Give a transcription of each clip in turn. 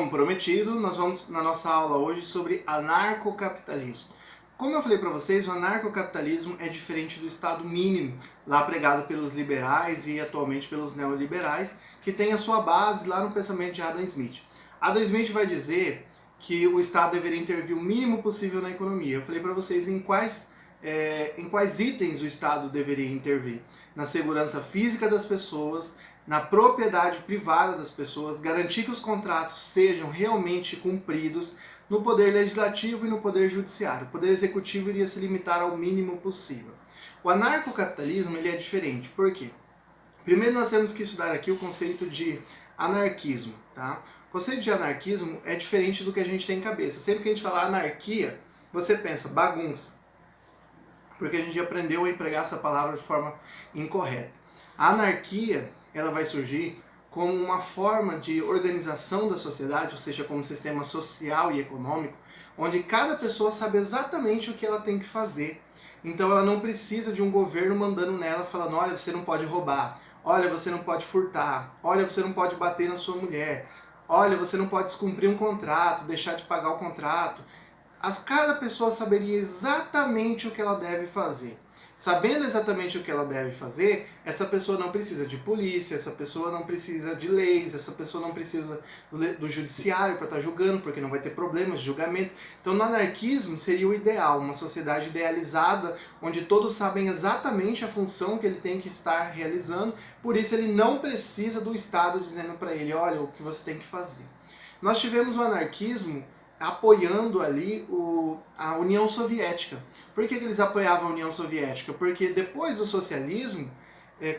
Como prometido, nós vamos na nossa aula hoje sobre anarcocapitalismo. Como eu falei para vocês, o anarcocapitalismo é diferente do Estado mínimo, lá pregado pelos liberais e atualmente pelos neoliberais, que tem a sua base lá no pensamento de Adam Smith. Adam Smith vai dizer que o Estado deveria intervir o mínimo possível na economia. Eu falei para vocês em quais itens o Estado deveria intervir. Na segurança física das pessoas, na propriedade privada das pessoas, garantir que os contratos sejam realmente cumpridos, no poder legislativo e no poder judiciário. O poder executivo iria se limitar ao mínimo possível. O anarcocapitalismo ele é diferente. Por quê? Primeiro nós temos que estudar aqui o conceito de anarquismo. Tá? O conceito de anarquismo é diferente do que a gente tem em cabeça. Sempre que a gente fala anarquia, você pensa bagunça. Porque a gente aprendeu a empregar essa palavra de forma incorreta. A anarquia ela vai surgir como uma forma de organização da sociedade, ou seja, como um sistema social e econômico, onde cada pessoa sabe exatamente o que ela tem que fazer. Então ela não precisa de um governo mandando nela, falando, olha, você não pode roubar, olha, você não pode furtar, olha, você não pode bater na sua mulher, olha, você não pode descumprir um contrato, deixar de pagar o contrato. Cada pessoa saberia exatamente o que ela deve fazer. Sabendo exatamente o que ela deve fazer, essa pessoa não precisa de polícia, essa pessoa não precisa de leis, essa pessoa não precisa do judiciário para estar julgando, porque não vai ter problemas de julgamento. Então, no anarquismo seria o ideal, uma sociedade idealizada, onde todos sabem exatamente a função que ele tem que estar realizando, por isso ele não precisa do Estado dizendo para ele, olha, o que você tem que fazer. Nós tivemos o anarquismo apoiando ali a União Soviética. Por que eles apoiavam a União Soviética? Porque depois do socialismo,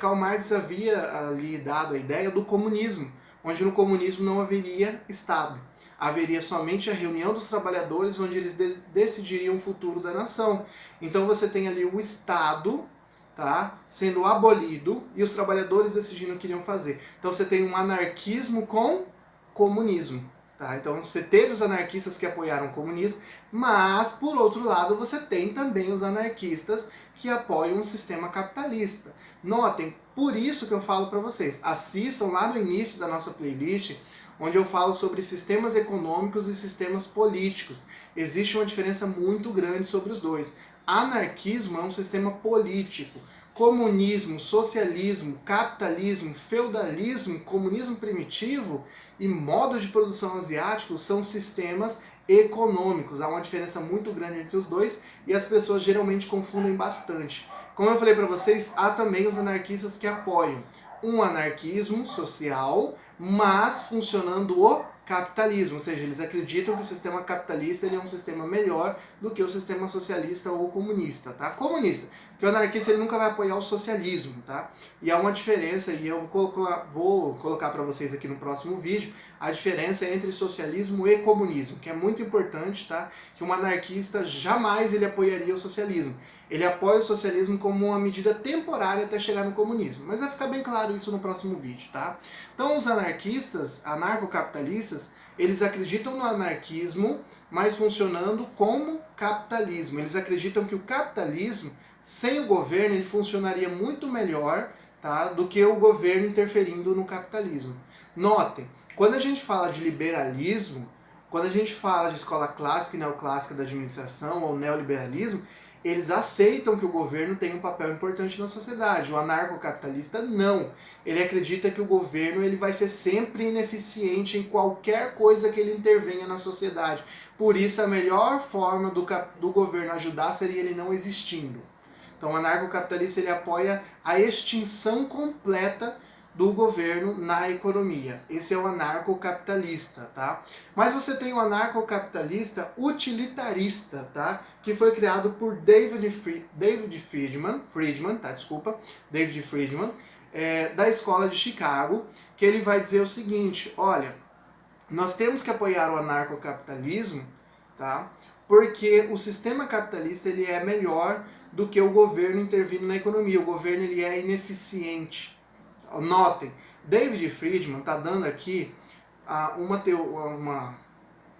Karl Marx havia ali dado a ideia do comunismo, onde no comunismo não haveria Estado. Haveria somente a reunião dos trabalhadores, onde eles decidiriam o futuro da nação. Então você tem ali o Estado, tá, sendo abolido e os trabalhadores decidindo o que iriam fazer. Então você tem um anarquismo com comunismo. Tá? Então você teve os anarquistas que apoiaram o comunismo, mas por outro lado você tem também os anarquistas que apoiam o sistema capitalista. Notem, por isso que eu falo para vocês, assistam lá no início da nossa playlist, onde eu falo sobre sistemas econômicos e sistemas políticos. Existe uma diferença muito grande sobre os dois. Anarquismo é um sistema político. Comunismo, socialismo, capitalismo, feudalismo, comunismo primitivo e modo de produção asiático são sistemas econômicos. Há uma diferença muito grande entre os dois e as pessoas geralmente confundem bastante. Como eu falei para vocês, há também os anarquistas que apoiam um anarquismo social, mas funcionando o capitalismo, ou seja, eles acreditam que o sistema capitalista ele é um sistema melhor do que o sistema socialista ou comunista, tá? Comunista, porque o anarquista ele nunca vai apoiar o socialismo, tá? E há uma diferença, e eu vou colocar para vocês aqui no próximo vídeo, a diferença entre socialismo e comunismo, que é muito importante, tá? Que um anarquista jamais ele apoiaria o socialismo. Ele apoia o socialismo como uma medida temporária até chegar no comunismo. Mas vai ficar bem claro isso no próximo vídeo, tá? Então os anarquistas, anarcocapitalistas, eles acreditam no anarquismo, mas funcionando como capitalismo. Eles acreditam que o capitalismo, sem o governo, ele funcionaria muito melhor, tá, do que o governo interferindo no capitalismo. Notem, quando a gente fala de liberalismo, quando a gente fala de escola clássica e neoclássica da administração ou neoliberalismo, eles aceitam que o governo tem um papel importante na sociedade. O anarcocapitalista não. Ele acredita que o governo ele vai ser sempre ineficiente em qualquer coisa que ele intervenha na sociedade. Por isso a melhor forma do governo ajudar seria ele não existindo. Então o anarcocapitalista ele apoia a extinção completa do governo na economia. Esse é o anarcocapitalista, tá? Mas você tem o anarcocapitalista utilitarista, tá? Que foi criado por David Friedman, da escola de Chicago, que ele vai dizer o seguinte, olha, nós temos que apoiar o anarcocapitalismo, tá? Porque o sistema capitalista ele é melhor do que o governo intervindo na economia. O governo ele é ineficiente. Notem, David Friedman está dando aqui uma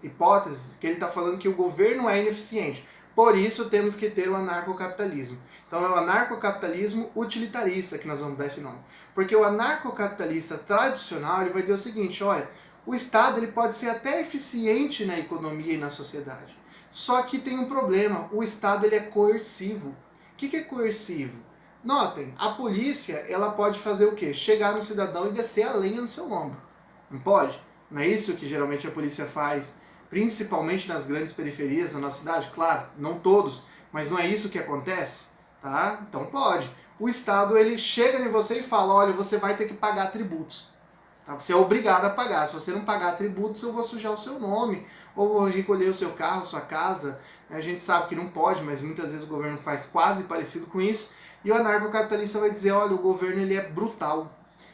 hipótese que ele está falando que o governo é ineficiente. Por isso temos que ter o anarcocapitalismo. Então é o anarcocapitalismo utilitarista que nós vamos dar esse nome. Porque o anarcocapitalista tradicional ele vai dizer o seguinte, olha, O Estado ele pode ser até eficiente na economia e na sociedade. Só que tem um problema, o Estado ele é coercivo. O que é coercivo? Notem, a polícia ela pode fazer o quê? Chegar no cidadão e descer a lenha no seu ombro. Não pode? Não é isso que geralmente a polícia faz, principalmente nas grandes periferias da nossa cidade? Claro, não todos, mas não é isso que acontece? Tá? Então pode. O Estado ele chega em você e fala, olha, você vai ter que pagar tributos. Tá? Você é obrigado a pagar. Se você não pagar tributos, eu vou sujar o seu nome, ou vou recolher o seu carro, sua casa. A gente sabe que não pode, mas muitas vezes o governo faz quase parecido com isso. E o anarcocapitalista vai dizer, olha, o governo ele é brutal,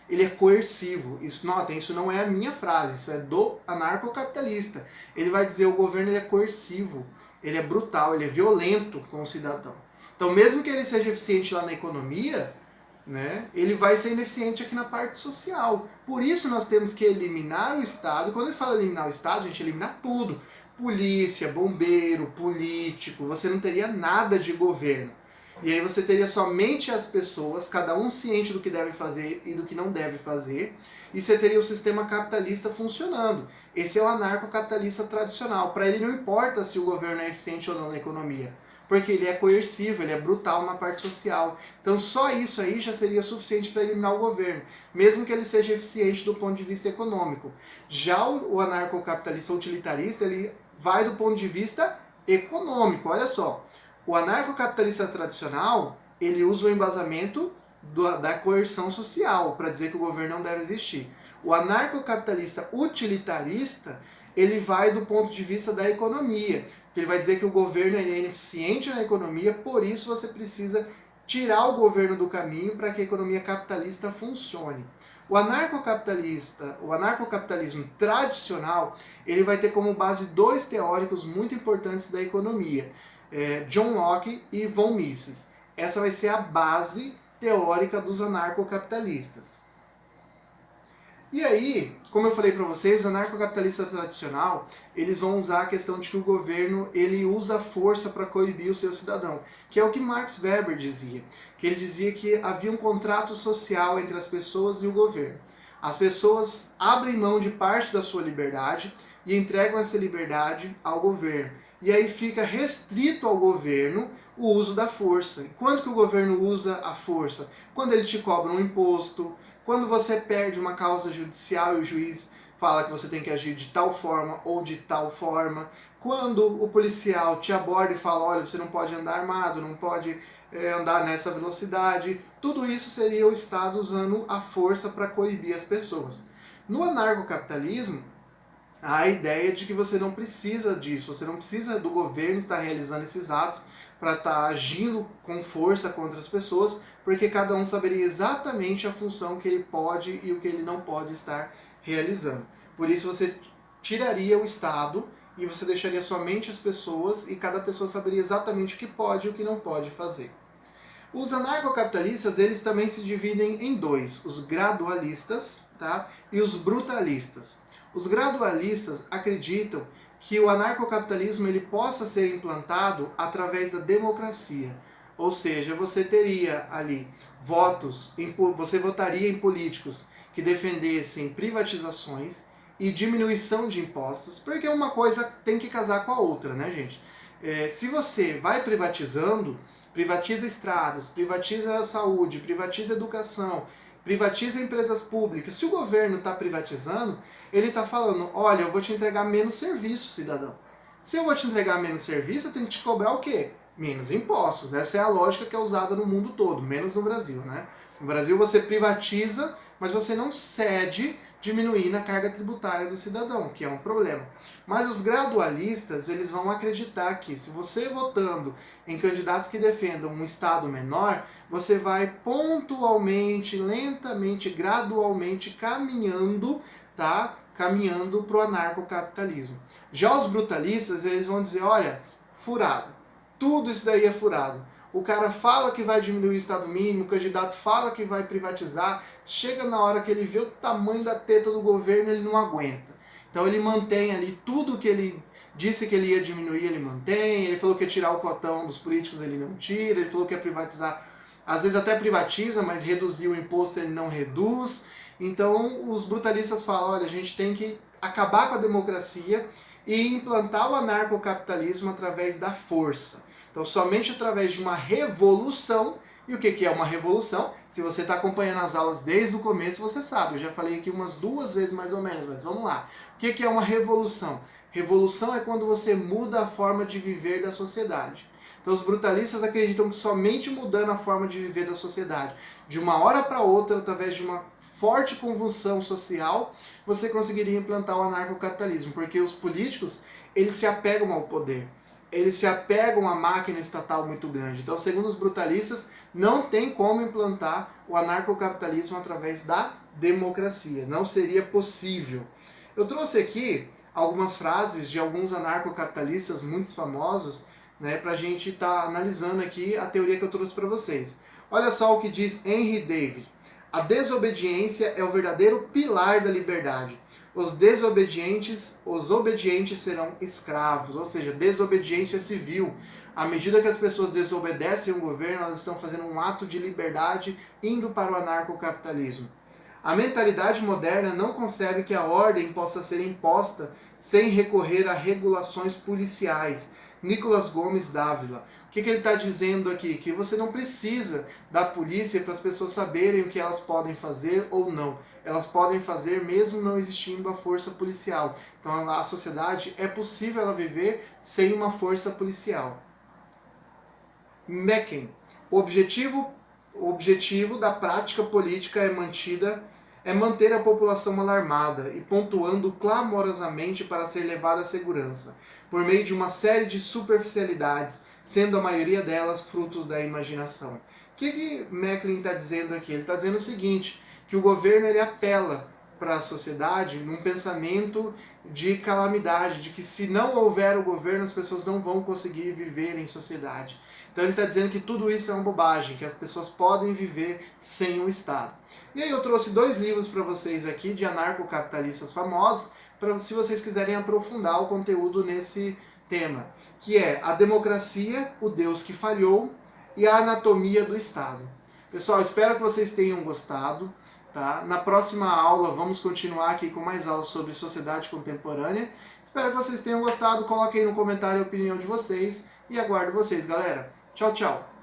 ele é coercivo. Isso, notem, isso não é a minha frase, isso é do anarcocapitalista. Ele vai dizer, o governo ele é coercivo, ele é brutal, ele é violento com o cidadão. Então, mesmo que ele seja eficiente lá na economia, né, ele vai ser ineficiente aqui na parte social. Por isso nós temos que eliminar o Estado. E quando ele fala eliminar o Estado, a gente eliminar tudo. Polícia, bombeiro, político, você não teria nada de governo. E aí você teria somente as pessoas, cada um ciente do que deve fazer e do que não deve fazer, e você teria o sistema capitalista funcionando. Esse é o anarcocapitalista tradicional. Para ele não importa se o governo é eficiente ou não na economia, porque ele é coercivo, ele é brutal na parte social. Então só isso aí já seria suficiente para eliminar o governo, mesmo que ele seja eficiente do ponto de vista econômico. Já o anarcocapitalista utilitarista, ele vai do ponto de vista econômico, olha só. O anarcocapitalista tradicional, ele usa o embasamento da coerção social para dizer que o governo não deve existir. O anarcocapitalista utilitarista, ele vai do ponto de vista da economia, que ele vai dizer que o governo é ineficiente na economia, por isso você precisa tirar o governo do caminho para que a economia capitalista funcione. O anarcocapitalismo tradicional, ele vai ter como base dois teóricos muito importantes da economia, John Locke e von Mises. Essa vai ser a base teórica dos anarcocapitalistas. E aí, como eu falei para vocês, o anarcocapitalista tradicional, eles vão usar a questão de que o governo ele usa a força para coibir o seu cidadão, que é o que Max Weber dizia, que ele dizia que havia um contrato social entre as pessoas e o governo. As pessoas abrem mão de parte da sua liberdade e entregam essa liberdade ao governo. E aí fica restrito ao governo o uso da força. E quando que o governo usa a força? Quando ele te cobra um imposto, quando você perde uma causa judicial e o juiz fala que você tem que agir de tal forma ou de tal forma, quando o policial te aborda e fala, olha, você não pode andar armado, não pode andar nessa velocidade, tudo isso seria o Estado usando a força para coibir as pessoas. No anarcocapitalismo, há a ideia de que você não precisa disso, você não precisa do governo estar realizando esses atos para estar agindo com força contra as pessoas, porque cada um saberia exatamente a função que ele pode e o que ele não pode estar realizando. Por isso você tiraria o Estado e você deixaria somente as pessoas e cada pessoa saberia exatamente o que pode e o que não pode fazer. Os anarcocapitalistas, eles também se dividem em dois, os gradualistas, tá? E os brutalistas. Os gradualistas acreditam que o anarcocapitalismo ele possa ser implantado através da democracia. Ou seja, você teria ali votos, você votaria em políticos que defendessem privatizações e diminuição de impostos, porque uma coisa tem que casar com a outra, né, gente? Se você vai privatizando, privatiza estradas, privatiza a saúde, privatiza a educação, privatiza empresas públicas, se o governo está privatizando, ele está falando, olha, eu vou te entregar menos serviço, cidadão. Se eu vou te entregar menos serviço, eu tenho que te cobrar o quê? Menos impostos. Essa é a lógica que é usada no mundo todo, menos no Brasil, né? No Brasil você privatiza, mas você não cede diminuindo a carga tributária do cidadão, que é um problema. Mas os gradualistas, eles vão acreditar que se você votando em candidatos que defendam um Estado menor, você vai pontualmente, lentamente, gradualmente caminhando, tá? Caminhando para o anarcocapitalismo. Já os brutalistas, eles vão dizer, olha, furado. Tudo isso daí é furado. O cara fala que vai diminuir o Estado mínimo, o candidato fala que vai privatizar, chega na hora que ele vê o tamanho da teta do governo, ele não aguenta. Então ele mantém ali tudo que ele disse que ele ia diminuir, ele mantém, ele falou que ia tirar o cotão dos políticos, ele não tira, ele falou que ia privatizar, às vezes até privatiza, mas reduzir o imposto ele não reduz. Então os brutalistas falam, olha, a gente tem que acabar com a democracia e implantar o anarcocapitalismo através da força. Então, somente através de uma revolução. E o que é uma revolução? Se você está acompanhando as aulas desde o começo, você sabe. Eu já falei aqui umas 2 vezes mais ou menos, mas vamos lá. O que é uma revolução? Revolução é quando você muda a forma de viver da sociedade. Então os brutalistas acreditam que somente mudando a forma de viver da sociedade, de uma hora para outra, através de uma forte convulsão social, você conseguiria implantar o anarcocapitalismo, porque os políticos, eles se apegam ao poder. Eles se apegam à máquina estatal muito grande. Então, segundo os brutalistas, não tem como implantar o anarcocapitalismo através da democracia. Não seria possível. Eu trouxe aqui algumas frases de alguns anarcocapitalistas muito famosos, né, para a gente estar analisando aqui a teoria que eu trouxe para vocês. Olha só o que diz Henry David. A desobediência é o verdadeiro pilar da liberdade. Os obedientes serão escravos, ou seja, desobediência civil. À medida que as pessoas desobedecem o governo, elas estão fazendo um ato de liberdade indo para o anarcocapitalismo. A mentalidade moderna não concebe que a ordem possa ser imposta sem recorrer a regulações policiais. Nicolas Gomes Dávila. O que ele está dizendo aqui? Que você não precisa da polícia para as pessoas saberem o que elas podem fazer ou não. Elas podem fazer mesmo não existindo a força policial. Então a sociedade é possível ela viver sem uma força policial. Mecken. O objetivo da prática política é manter a população alarmada e pontuando clamorosamente para ser levada à segurança, por meio de uma série de superficialidades, sendo a maioria delas frutos da imaginação. O que Mecken está dizendo aqui? Ele está dizendo o seguinte, que o governo ele apela para a sociedade num pensamento de calamidade, de que se não houver o governo as pessoas não vão conseguir viver em sociedade. Então ele está dizendo que tudo isso é uma bobagem, que as pessoas podem viver sem o Estado. E aí eu trouxe 2 livros para vocês aqui de anarcocapitalistas famosos, para se vocês quiserem aprofundar o conteúdo nesse tema, que é A Democracia, o Deus que Falhou e a Anatomia do Estado. Pessoal, espero que vocês tenham gostado. Tá? Na próxima aula vamos continuar aqui com mais aulas sobre sociedade contemporânea. Espero que vocês tenham gostado. Coloquem aí no comentário a opinião de vocês e aguardo vocês, galera. Tchau, tchau!